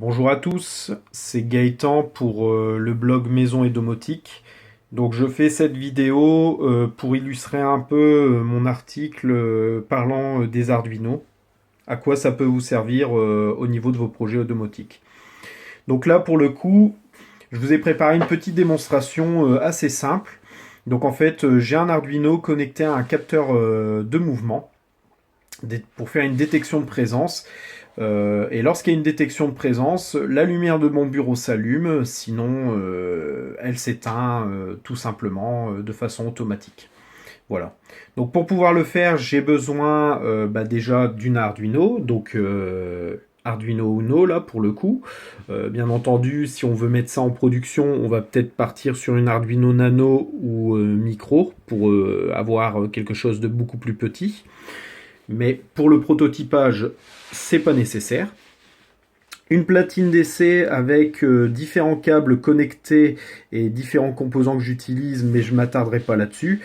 Bonjour à tous, c'est Gaëtan pour le blog Maison et Domotique. Donc je fais cette vidéo pour illustrer un peu mon article parlant des Arduino, à quoi ça peut vous servir au niveau de vos projets domotiques. Donc là pour le coup, je vous ai préparé une petite démonstration assez simple. Donc en fait, j'ai un Arduino connecté à un capteur de mouvement pour faire une détection de présence. Et lorsqu'il y a une détection de présence, la lumière de mon bureau s'allume, sinon elle s'éteint tout simplement de façon automatique. Voilà. Donc pour pouvoir le faire, j'ai besoin déjà d'une Arduino, donc Arduino Uno là pour le coup. Bien entendu, si on veut mettre ça en production, on va peut-être partir sur une Arduino Nano ou Micro pour avoir quelque chose de beaucoup plus petit. Mais pour le prototypage, c'est pas nécessaire. Une platine d'essai avec différents câbles connectés et différents composants que j'utilise, mais je m'attarderai pas là-dessus.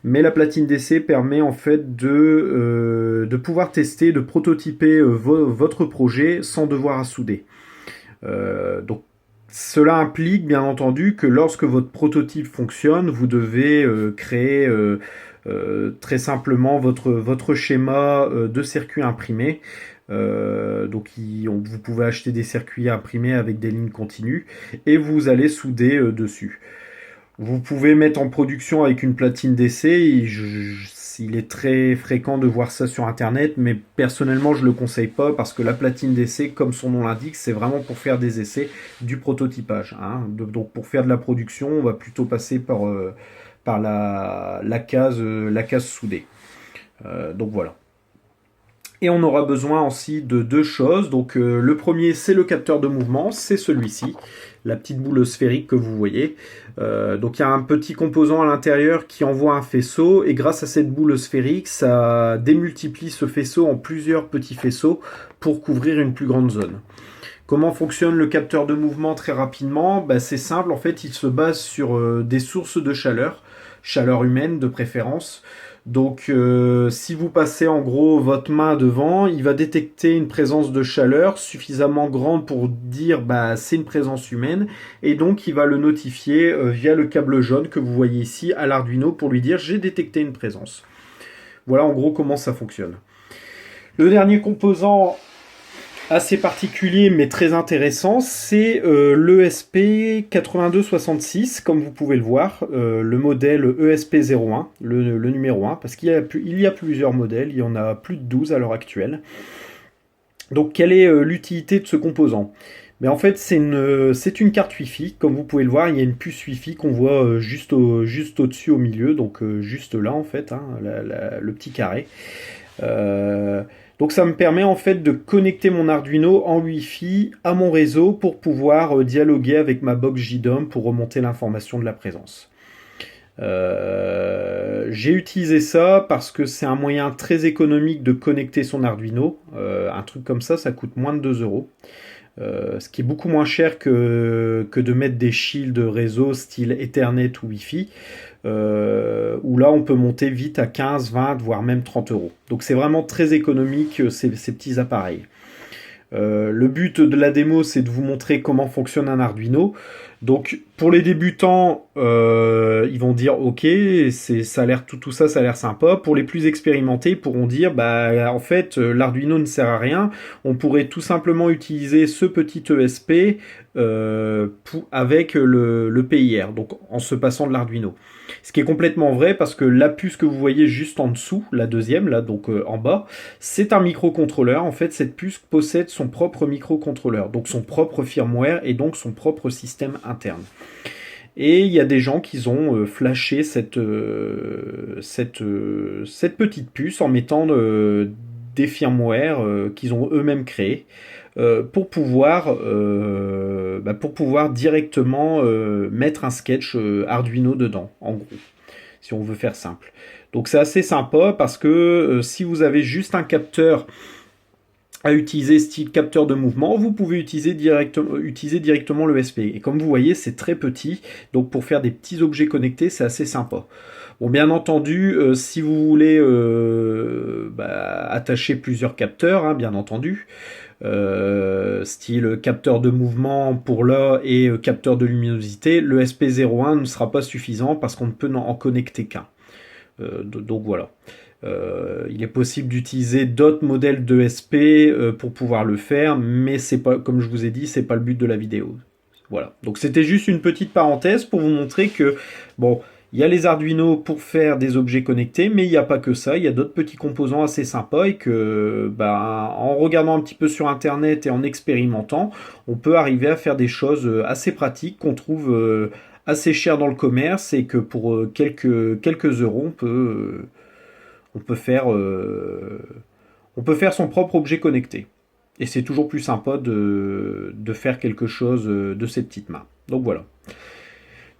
Mais la platine d'essai permet en fait de pouvoir tester, de prototyper votre projet sans devoir assouder. Donc cela implique bien entendu que lorsque votre prototype fonctionne, vous devez créer très simplement votre schéma de circuit imprimé. Vous pouvez acheter des circuits imprimés avec des lignes continues et vous allez souder dessus. Vous pouvez mettre en production avec une platine d'essai. Il est très fréquent de voir ça sur internet, mais personnellement je ne le conseille pas parce que la platine d'essai, comme son nom l'indique, c'est vraiment pour faire des essais, du prototypage. Donc pour faire de la production, on va plutôt passer par la case soudée. Donc voilà. Et on aura besoin aussi de deux choses. Donc le premier, c'est le capteur de mouvement, c'est celui-ci, la petite boule sphérique que vous voyez. Donc il y a un petit composant à l'intérieur qui envoie un faisceau, et grâce à cette boule sphérique, ça démultiplie ce faisceau en plusieurs petits faisceaux pour couvrir une plus grande zone. Comment fonctionne le capteur de mouvement très rapidement? C'est simple, en fait, il se base sur des sources de chaleur humaine de préférence. Donc si vous passez en gros votre main devant, il va détecter une présence de chaleur suffisamment grande pour dire c'est une présence humaine, et donc il va le notifier via le câble jaune que vous voyez ici à l'Arduino pour lui dire j'ai détecté une présence. Voilà en gros comment ça fonctionne. Le dernier composant assez particulier mais très intéressant, c'est l'ESP8266, comme vous pouvez le voir, le modèle ESP01, le numéro 1, parce qu'il y a plusieurs modèles, il y en a plus de 12 à l'heure actuelle. Donc quelle est l'utilité de ce composant? Mais en fait, c'est une carte Wi-Fi. Comme vous pouvez le voir, il y a une puce Wi-Fi qu'on voit juste au-dessus au milieu, donc juste là en fait, le petit carré. Donc ça me permet en fait de connecter mon Arduino en Wi-Fi à mon réseau pour pouvoir dialoguer avec ma box JDOM pour remonter l'information de la présence. J'ai utilisé ça parce que c'est un moyen très économique de connecter son Arduino. Un truc comme ça coûte moins de 2 euros. Ce qui est beaucoup moins cher que de mettre des shields réseau style Ethernet ou Wi-Fi, où là on peut monter vite à 15, 20, voire même 30 euros. Donc c'est vraiment très économique ces petits appareils. Le but de la démo, c'est de vous montrer comment fonctionne un Arduino. Donc pour les débutants, ils vont dire ok, ça a l'air tout ça, ça a l'air sympa. Pour les plus expérimentés, ils pourront dire en fait l'Arduino ne sert à rien. On pourrait tout simplement utiliser ce petit ESP avec le PIR, donc en se passant de l'Arduino. Ce qui est complètement vrai parce que la puce que vous voyez juste en dessous, la deuxième là, donc en bas, c'est un microcontrôleur. En fait, cette puce possède son propre microcontrôleur, donc son propre firmware et donc son propre système interne. Et il y a des gens qui ont flashé cette petite puce en mettant des firmware qu'ils ont eux-mêmes créés pour pouvoir directement mettre un sketch Arduino dedans, en gros, si on veut faire simple. Donc c'est assez sympa parce que si vous avez juste un capteur à utiliser style capteur de mouvement, vous pouvez utiliser directement le SP. Et comme vous voyez, c'est très petit, donc pour faire des petits objets connectés, c'est assez sympa. Bon, bien entendu, si vous voulez attacher plusieurs capteurs, bien entendu, style capteur de mouvement pour là et capteur de luminosité, le SP01 ne sera pas suffisant parce qu'on ne peut en connecter qu'un. Donc voilà. Il est possible d'utiliser d'autres modèles de SP pour pouvoir le faire, mais c'est pas, comme je vous ai dit, c'est pas le but de la vidéo. Voilà. Donc c'était juste une petite parenthèse pour vous montrer que, bon, il y a les Arduino pour faire des objets connectés, mais il n'y a pas que ça, il y a d'autres petits composants assez sympas et que, bah, en regardant un petit peu sur internet et en expérimentant, on peut arriver à faire des choses assez pratiques qu'on trouve assez chères dans le commerce et que pour quelques euros, on peut faire son propre objet connecté. Et c'est toujours plus sympa de faire quelque chose de ses petites mains. Donc voilà.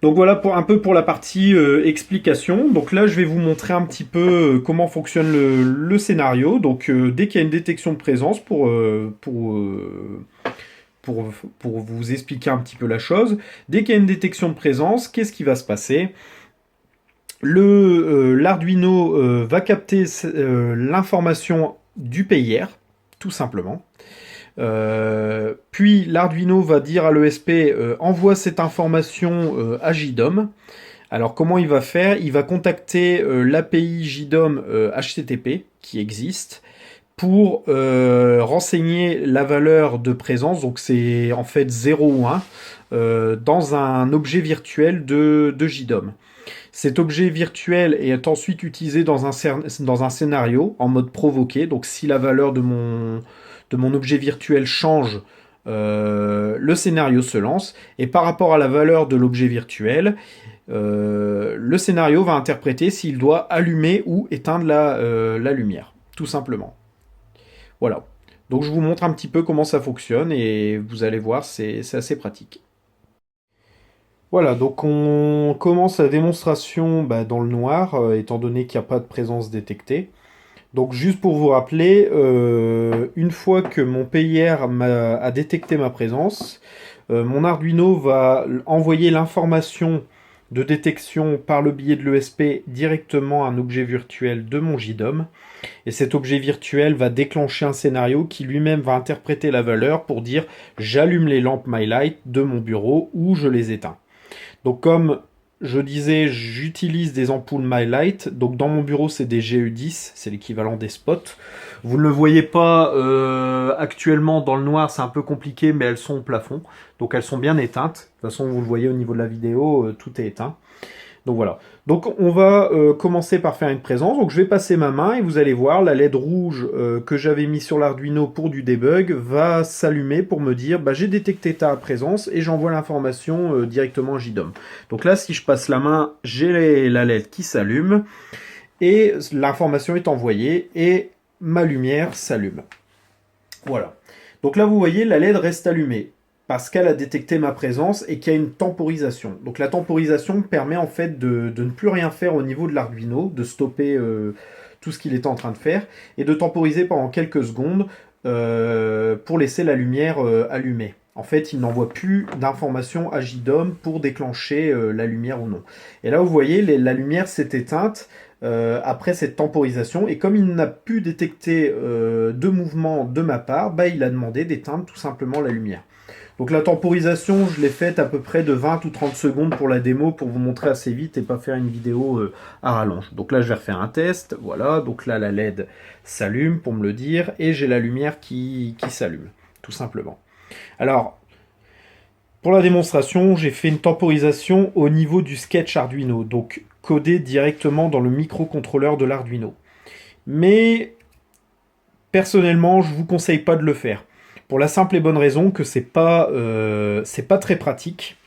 Donc voilà pour un peu pour la partie explication. Donc là, je vais vous montrer un petit peu comment fonctionne le scénario. Donc dès qu'il y a une détection de présence pour vous expliquer un petit peu la chose, dès qu'il y a une détection de présence, qu'est-ce qui va se passer? L'Arduino va capter l'information du PIR, tout simplement. Puis l'Arduino va dire à l'ESP envoie cette information à JDOM. Alors comment il va faire? Il va contacter l'API JDOM HTTP qui existe pour renseigner la valeur de présence. Donc c'est en fait 0 ou 1 dans un objet virtuel de JDOM. Cet objet virtuel est ensuite utilisé dans un scénario en mode provoqué. Donc si la valeur de mon objet virtuel change, le scénario se lance. Et par rapport à la valeur de l'objet virtuel, le scénario va interpréter s'il doit allumer ou éteindre la lumière, tout simplement. Voilà. Donc je vous montre un petit peu comment ça fonctionne et vous allez voir, c'est assez pratique. Voilà, donc on commence la démonstration dans le noir, étant donné qu'il n'y a pas de présence détectée. Donc juste pour vous rappeler, une fois que mon PIR a détecté ma présence, mon Arduino va envoyer l'information de détection par le biais de l'ESP directement à un objet virtuel de mon JDOM. Et cet objet virtuel va déclencher un scénario qui lui-même va interpréter la valeur pour dire j'allume les lampes MyLight de mon bureau ou je les éteins. Donc comme je disais, j'utilise des ampoules MyLight. Donc dans mon bureau, c'est des GU10, c'est l'équivalent des spots. Vous ne le voyez pas actuellement dans le noir, c'est un peu compliqué, mais elles sont au plafond. Donc elles sont bien éteintes. De toute façon, vous le voyez au niveau de la vidéo, tout est éteint. Donc voilà. Donc on va commencer par faire une présence. Donc je vais passer ma main et vous allez voir la LED rouge que j'avais mis sur l'Arduino pour du debug va s'allumer pour me dire j'ai détecté ta présence et j'envoie l'information directement à JDOM. Donc là si je passe la main, j'ai la LED qui s'allume et l'information est envoyée et ma lumière s'allume. Voilà. Donc là vous voyez la LED reste allumée parce qu'elle a détecté ma présence et qu'il y a une temporisation. Donc la temporisation permet en fait de ne plus rien faire au niveau de l'Arduino, de stopper tout ce qu'il est en train de faire, et de temporiser pendant quelques secondes pour laisser la lumière allumée. En fait, il n'envoie plus d'informations à JDOM pour déclencher la lumière ou non. Et là, vous voyez, la lumière s'est éteinte après cette temporisation, et comme il n'a pu détecter de mouvement de ma part, il a demandé d'éteindre tout simplement la lumière. Donc la temporisation, je l'ai faite à peu près de 20 ou 30 secondes pour la démo, pour vous montrer assez vite et pas faire une vidéo à rallonge. Donc là, je vais refaire un test. Voilà, donc là, la LED s'allume pour me le dire, et j'ai la lumière qui s'allume, tout simplement. Alors, pour la démonstration, j'ai fait une temporisation au niveau du sketch Arduino, donc codé directement dans le microcontrôleur de l'Arduino. Mais, personnellement, je ne vous conseille pas de le faire. Pour la simple et bonne raison que c'est pas très pratique.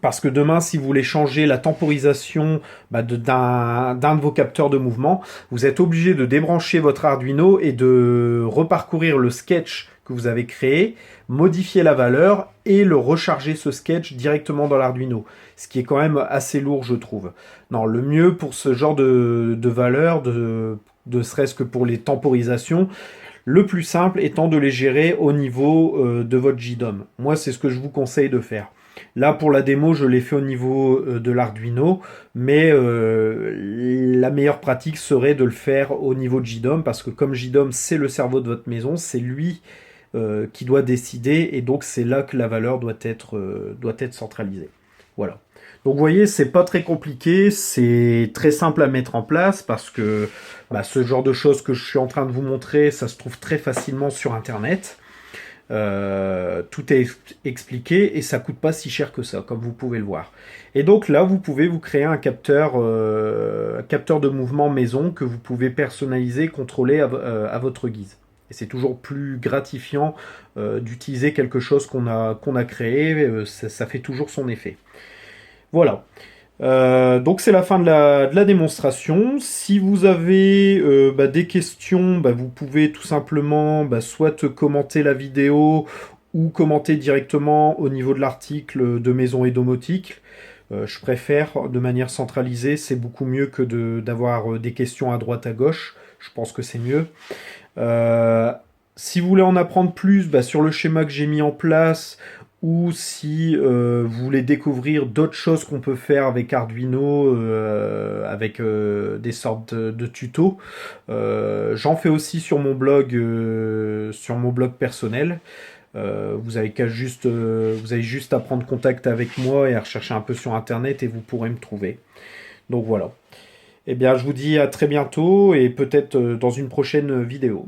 Parce que demain, si vous voulez changer la temporisation d'un de vos capteurs de mouvement, vous êtes obligé de débrancher votre Arduino et de reparcourir le sketch que vous avez créé, modifier la valeur et le recharger ce sketch directement dans l'Arduino. Ce qui est quand même assez lourd, je trouve. Non, le mieux pour ce genre de valeur, de serait-ce que pour les temporisations, le plus simple étant de les gérer au niveau de votre JDOM. Moi, c'est ce que je vous conseille de faire. Là, pour la démo, je l'ai fait au niveau de l'Arduino, mais la meilleure pratique serait de le faire au niveau de JDOM, parce que comme JDOM, c'est le cerveau de votre maison, c'est lui qui doit décider, et donc c'est là que la valeur doit être centralisée. Voilà. Donc vous voyez, c'est pas très compliqué, c'est très simple à mettre en place parce que bah, ce genre de choses que je suis en train de vous montrer, ça se trouve très facilement sur Internet. Tout est expliqué et ça coûte pas si cher que ça, comme vous pouvez le voir. Et donc là, vous pouvez vous créer un capteur de mouvement maison que vous pouvez personnaliser, contrôler à votre guise. Et c'est toujours plus gratifiant d'utiliser quelque chose qu'on a créé, ça fait toujours son effet. Voilà. Donc c'est la fin de la démonstration. Si vous avez bah, des questions, bah, vous pouvez tout simplement bah, soit commenter la vidéo ou commenter directement au niveau de l'article de Maison et Domotique. Je préfère de manière centralisée, c'est beaucoup mieux que d'avoir des questions à droite à gauche. Je pense que c'est mieux. Euh, Si vous voulez en apprendre plus bah, sur le schéma que j'ai mis en place, ou si vous voulez découvrir d'autres choses qu'on peut faire avec Arduino, avec des sortes de tutos, j'en fais aussi sur mon blog personnel. Vous avez juste à prendre contact avec moi et à rechercher un peu sur Internet et vous pourrez me trouver. Donc voilà. Eh bien, je vous dis à très bientôt et peut-être dans une prochaine vidéo.